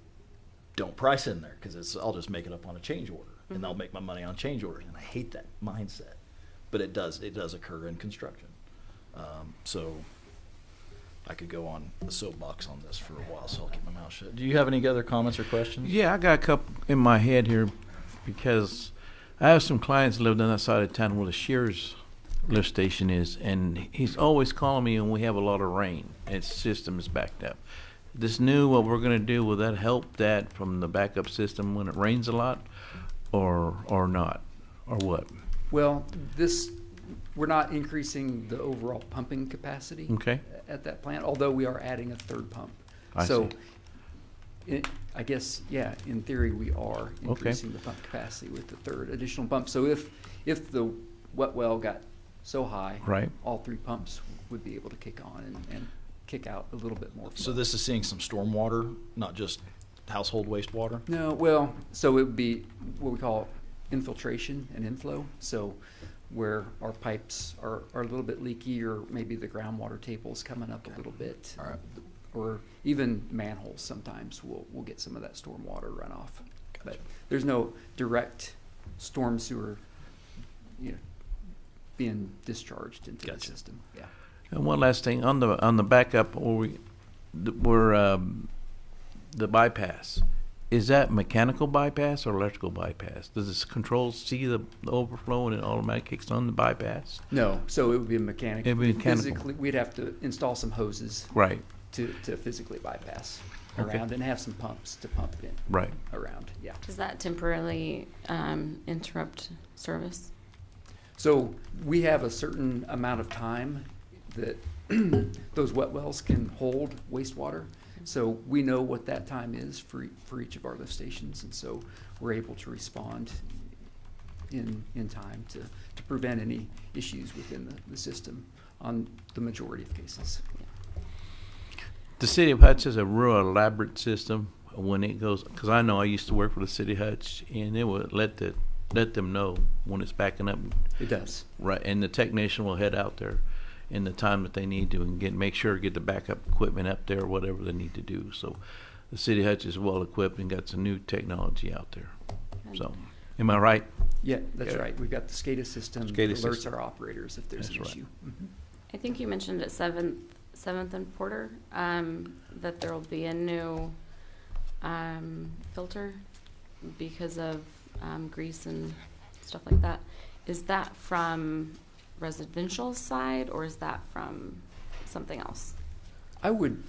don't price in there because I'll just make it up on a change order, and they'll make my money on change orders, and I hate that mindset, but it does occur in construction. So I could go on a soapbox on this for a while, so I'll keep my mouth shut. Do you have any other comments or questions? Yeah, I got a couple in my head here because I have some clients that live on that side of town where the Shears lift station is, and he's always calling me when we have a lot of rain and its system is backed up. This new, what we're going to do, will that help that from the backup system when it rains a lot, or not, or what? Well, we're not increasing the overall pumping capacity at that plant, although we are adding a third pump. I see. I guess, in theory, we are increasing the pump capacity with the third additional pump. So if the wet well got so high, all three pumps would be able to kick on and kick out a little bit more flow. So this is seeing some storm water, not just household wastewater? No, well, so it would be what we call infiltration and inflow. So where our pipes are a little bit leaky, or maybe the groundwater table's coming up a little bit, or even manholes sometimes we'll get some of that storm water runoff. But there's no direct storm sewer, being discharged into the system. Yeah. And one last thing on the backup, the bypass. Is that mechanical bypass or electrical bypass? Does this control see the overflow and it automatically kicks on the bypass? No, so it would be mechanical. It would be mechanical. Physically, we'd have to install some hoses to physically bypass around and have some pumps to pump in around. Yeah. Does that temporarily interrupt service? So we have a certain amount of time that those wet wells can hold wastewater. So we know what that time is for each of our lift stations, and so we're able to respond in time to prevent any issues within the system on the majority of cases. The city of Hutch is a real elaborate system when it goes, because I know I used to work for the city of Hutch, and it would let them know when it's backing up. It does. Right, and the technician will head out there in the time that they need to and make sure to get the backup equipment up there or whatever they need to do. So the city of Hutch is well equipped and got some new technology out there. So, am I right? Yeah, that's right. We've got the SCADA system that alerts our operators if there's an issue. Mm-hmm. I think you mentioned at 7th and Porter that there will be a new filter because of grease and stuff like that. Is that from residential side, or is that from something else? I would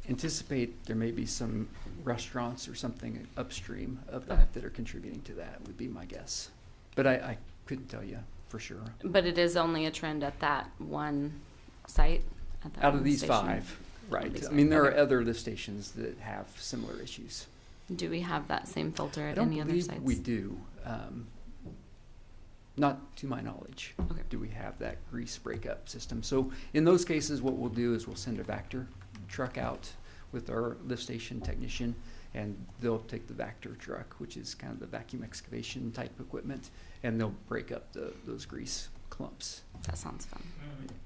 anticipate there may be some restaurants or something upstream of that are contributing to that, would be my guess. But I couldn't tell you for sure. But it is only a trend at that one site? At that Out of one these station? 5, right. I mean, there are other lift stations that have similar issues. Do we have that same filter at I don't any other believe sites? we do. Not to my knowledge, do we have that grease breakup system. So in those cases, what we'll do is we'll send a Vector truck out with our lift station technician, and they'll take the Vector truck, which is kind of the vacuum excavation type equipment, and they'll break up those grease clumps. That sounds fun.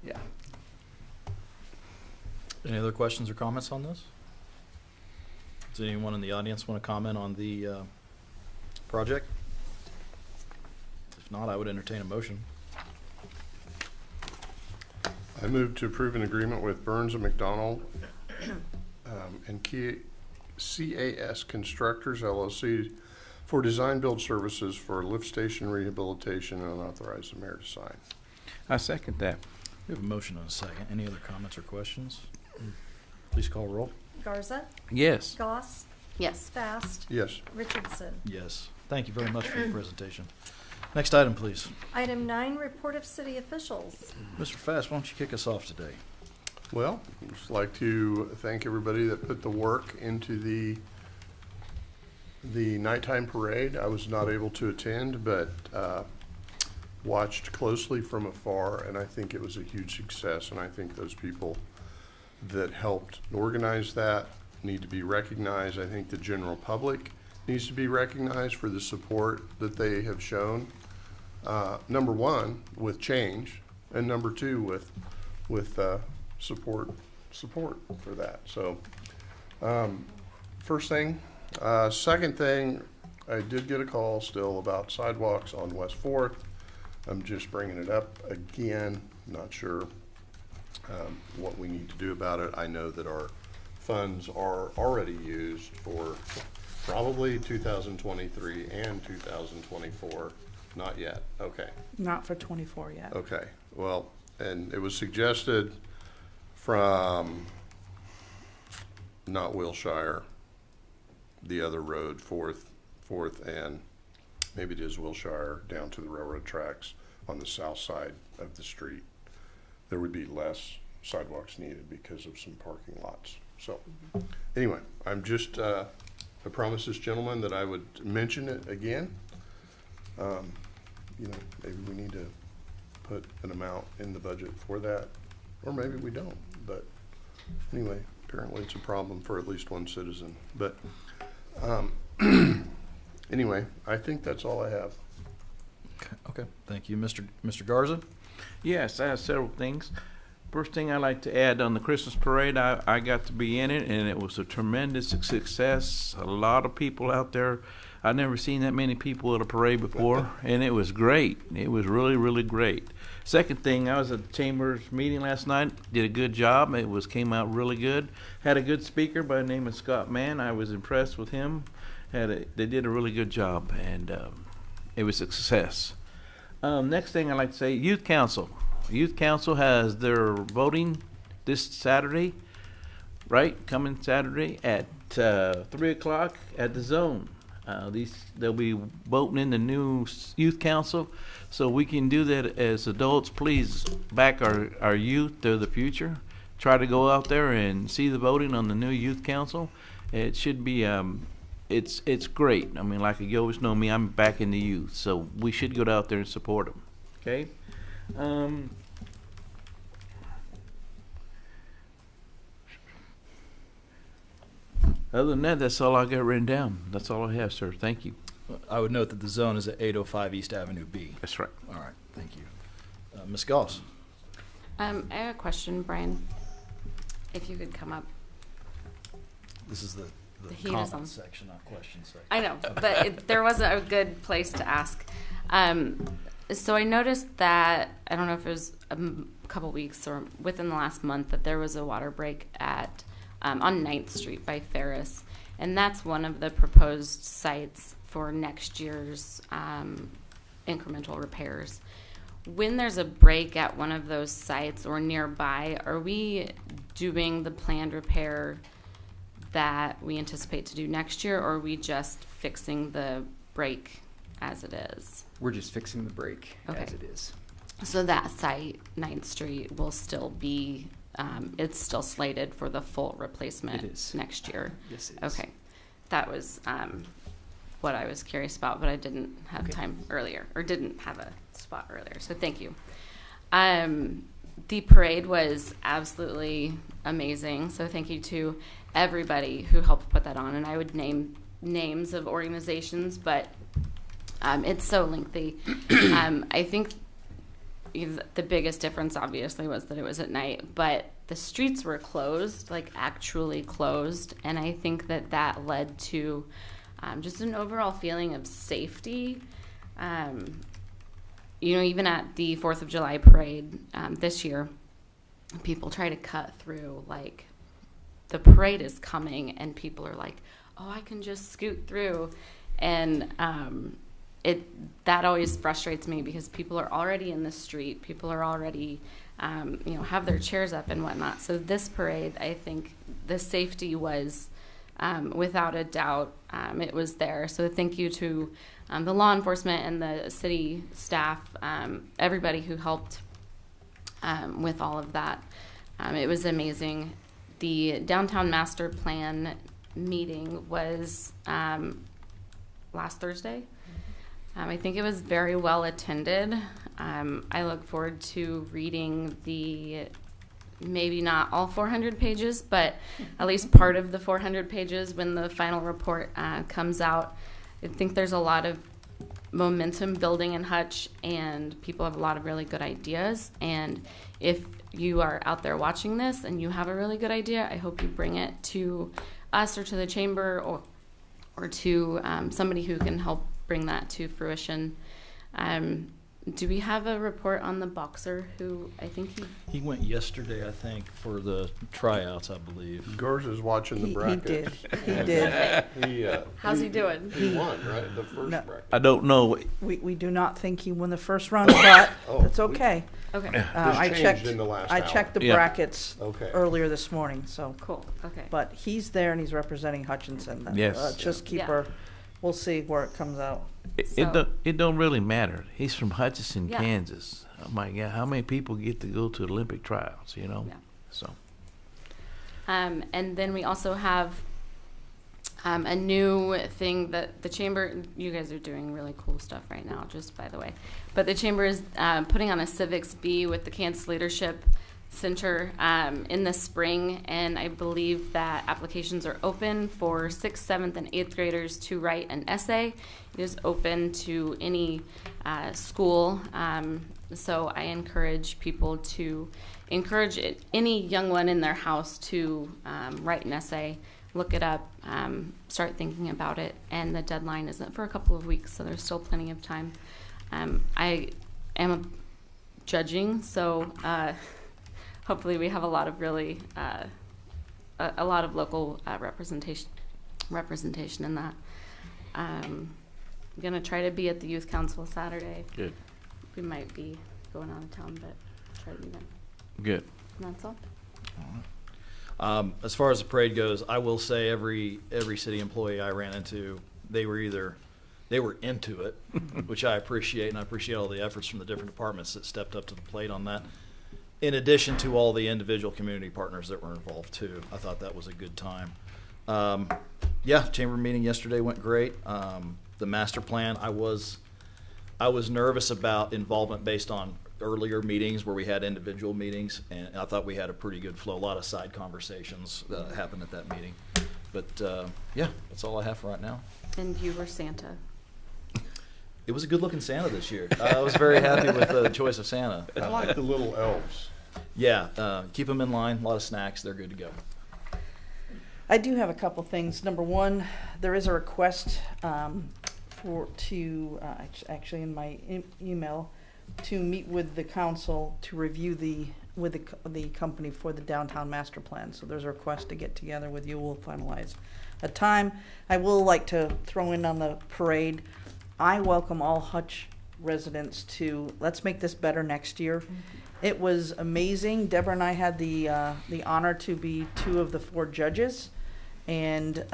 Yeah. Any other questions or comments on this? Does anyone in the audience want to comment on the project? If not, I would entertain a motion. I move to approve an agreement with Burns and McDonnell and CAS Constructors LLC for design-build services for lift station rehabilitation and authorize the mayor to sign. I second that. We have a motion and a second. Any other comments or questions? Please call roll. Garza. Yes. Goss. Yes. Fast. Yes. Richardson. Yes. Thank you very much for your presentation. Next item, please. Item 9, report of city officials. Mr. Fast, why don't you kick us off today? Well, I'd just like to thank everybody that put the work into the nighttime parade. I was not able to attend, but watched closely from afar, and I think it was a huge success. And I think those people that helped organize that need to be recognized. I think the general public needs to be recognized for the support that they have shown. Number one, with change, and number two, with support for that. So, first thing. Second thing, I did get a call still about sidewalks on West 4th. I'm just bringing it up again. Not sure what we need to do about it. I know that our funds are already used for probably 2023 and 2024. Not yet. Okay. Not for 24 yet. Okay. Well, and it was suggested from not Wilshire, the other road, Fourth and maybe it is Wilshire, down to the railroad tracks on the south side of the street. There would be less sidewalks needed because of some parking lots. So anyway, I'm just, I promised this gentleman that I would mention it again. You know, maybe we need to put an amount in the budget for that, or maybe we don't. But anyway, apparently it's a problem for at least one citizen. But anyway, I think that's all I have. Okay. Thank you, Mr. Garza. Yes, I have several things. First thing I'd like to add, on the Christmas parade, I got to be in it, and it was a tremendous success. A lot of people out there. I've never seen that many people at a parade before, and it was great. It was really, really great. Second thing, I was at the Chamber's meeting last night, did a good job. It came out really good. Had a good speaker by the name of Scott Mann. I was impressed with him. They did a really good job, and it was a success. Next thing I'd like to say, Youth Council. Youth Council has their voting this Saturday, right? Coming Saturday at 3 o'clock at the Zone. They'll be voting in the new Youth Council, so we can do that as adults. Please back our youth. They're the future. Try to go out there and see the voting on the new Youth Council. It should be it's great. I mean, like you always know me, I'm back in the youth, so we should go out there and support them. Okay. Other than that, that's all I got written down. That's all I have, sir. Thank you. I would note that the zone is at 805 East Avenue B. That's right. All right. Thank you. Ms. Goss. I have a question, Brian. If you could come up. This is the heat is on. comment section, not question section. I know, but there wasn't a good place to ask. So I noticed that, I don't know if it was a couple weeks or within the last month, that there was a water break at on 9th Street by Ferris, and that's one of the proposed sites for next year's incremental repairs. When there's a break at one of those sites or nearby, are we doing the planned repair that we anticipate to do next year, or are we just fixing the break as it is? We're just fixing the break as it is. So that site, 9th Street, will still be, it's still slated for the full replacement next year? Yes, it is. Okay. That was what I was curious about, but I didn't have time earlier, or didn't have a spot earlier, so thank you. The parade was absolutely amazing, so thank you to everybody who helped put that on, and I would name names of organizations, but it's so lengthy. I think the biggest difference, obviously, was that it was at night, but the streets were closed, like actually closed, and I think that led to just an overall feeling of safety. Even at the 4th of July parade this year, people try to cut through, like, the parade is coming, and people are like, oh, I can just scoot through. And that always frustrates me because people are already in the street. People are already, have their chairs up and whatnot. So this parade, I think the safety was, without a doubt, it was there. So thank you to the law enforcement and the city staff, everybody who helped with all of that. It was amazing. The downtown master plan meeting was last Thursday. I think it was very well attended. I look forward to reading the, maybe not all 400 pages, but at least part of the 400 pages when the final report comes out. I think there's a lot of momentum building in Hutch, and people have a lot of really good ideas. And if you are out there watching this and you have a really good idea, I hope you bring it to us or to the chamber or to somebody who can help bring that to fruition. Do we have a report on the boxer who I think he went yesterday, I think, for the tryouts, I believe. Garza's watching the bracket. He did. How's he doing? He won, right? The first bracket. I don't know. We do not think he won the first round, but it's okay. Okay. I This checked. changed in the last I hour. checked the Yeah. brackets Okay. earlier this morning. So Cool. Okay. but he's there and he's representing Hutchinson. Yes. Just keep Yeah. her. We'll see where it comes out. It don't really matter. He's from Hutchinson, Yeah. Kansas. Oh my God, how many people get to go to Olympic trials? Yeah. So. And then we also have a new thing that the chamber, you guys are doing really cool stuff right now, just by the way. But the chamber is putting on a Civics Bee with the Kansas Leadership Center in the spring, and I believe that applications are open for 6th, 7th, and 8th graders to write an essay. It is open to any school, so I encourage people to encourage any young one in their house to write an essay, look it up, start thinking about it, and the deadline isn't for a couple of weeks, so there's still plenty of time. I am judging, so hopefully we have a lot of really a lot of local representation in that. I'm gonna try to be at the youth council Saturday. Good. We might be going out of town, but try to be there. Good. And that's all. As far as the parade goes, I will say every city employee I ran into, they were into it, which I appreciate, and I appreciate all the efforts from the different departments that stepped up to the plate on that. In addition to all the individual community partners that were involved too. I thought that was a good time. Chamber meeting yesterday went great. The master plan, I was nervous about involvement based on earlier meetings where we had individual meetings, and I thought we had a pretty good flow. A lot of side conversations happened at that meeting. But that's all I have for right now. And you were Santa. It was a good-looking Santa this year. I was very happy with the choice of Santa. I like the little elves. Yeah, keep them in line. A lot of snacks. They're good to go. I do have a couple things. Number one, there is a request actually in my email to meet with the council to review with the company for the downtown master plan. So there's a request to get together with you. We'll finalize a time. I will like to throw in on the parade. I welcome all Hutch residents to let's make this better next year. Mm-hmm. It was amazing. Deborah and I had the honor to be 2 of the 4 judges, and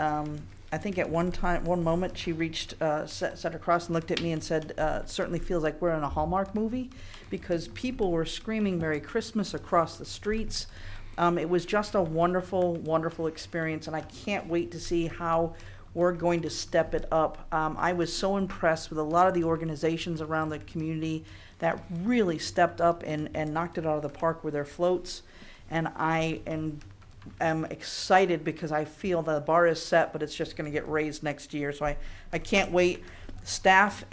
I think at one moment she reached, sat across and looked at me and said, "It certainly feels like we're in a Hallmark movie," because people were screaming "Merry Christmas" across the streets. It was just a wonderful, wonderful experience, and I can't wait to see how we're going to step it up. I was so impressed with a lot of the organizations around the community that really stepped up and knocked it out of the park with their floats. And I am excited because I feel the bar is set, but it's just going to get raised next year. So I can't wait. Staff,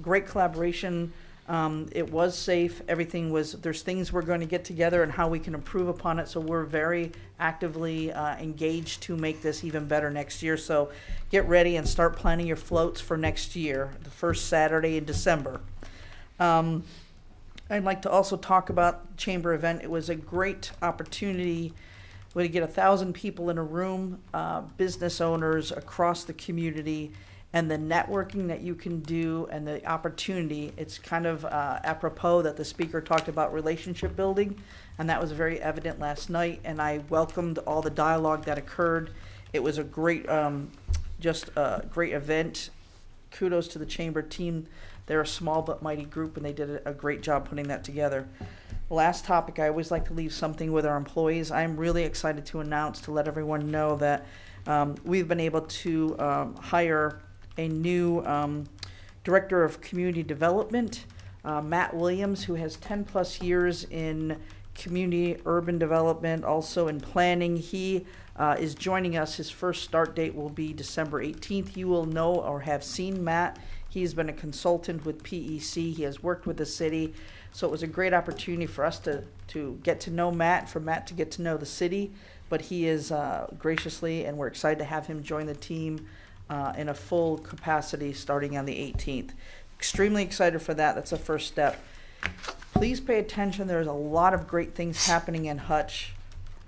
great collaboration. It was safe. Everything was, there's things we're going to get together and how we can improve upon it. So we're very actively engaged to make this even better next year. So get ready and start planning your floats for next year, the first Saturday in December. I'd like to also talk about the chamber event. It was a great opportunity to get 1,000 people in a room, business owners across the community, and the networking that you can do and the opportunity. It's kind of apropos that the speaker talked about relationship building, and that was very evident last night, and I welcomed all the dialogue that occurred. It was a great, just a great event. Kudos to the chamber team. They're a small but mighty group, and they did a great job putting that together. Last topic, I always like to leave something with our employees. I'm really excited to announce, to let everyone know that we've been able to hire a new Director of Community Development, Matt Williams, who has 10 plus years in community urban development, also in planning. He is joining us. His first start date will be December 18th. You will know or have seen Matt. He's been a consultant with PEC. He has worked with the city. So it was a great opportunity for us to get to know Matt, for Matt to get to know the city. But he is graciously, and we're excited to have him join the team in a full capacity starting on the 18th. Extremely excited for that. That's the first step. Please pay attention. There's a lot of great things happening in Hutch.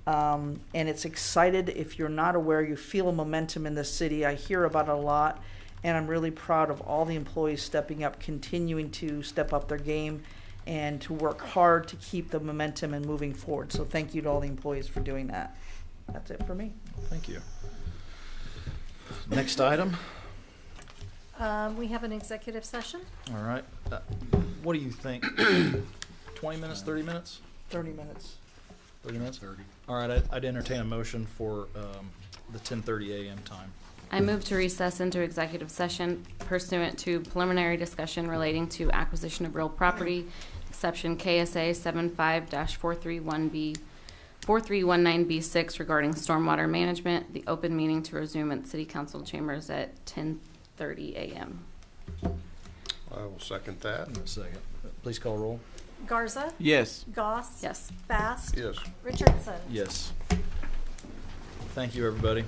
And it's excited. If you're not aware, you feel a momentum in the city. I hear about it a lot. And I'm really proud of all the employees stepping up, continuing to step up their game and to work hard to keep the momentum and moving forward. So thank you to all the employees for doing that. That's it for me. Thank you. Next item. We have an executive session. All right. What do you think? 20 minutes, 30 minutes? 30 minutes. 30 minutes? 30. All right, I'd entertain a motion for the 10:30 a.m. time. I move to recess into executive session pursuant to preliminary discussion relating to acquisition of real property, exception KSA 75-431B, 4319B6 regarding stormwater management. The open meeting to resume at City Council chambers at 10:30 a.m. I will second that. Second. Please call roll. Garza? Yes. Goss? Yes. Fast? Yes. Richardson? Yes. Thank you, everybody.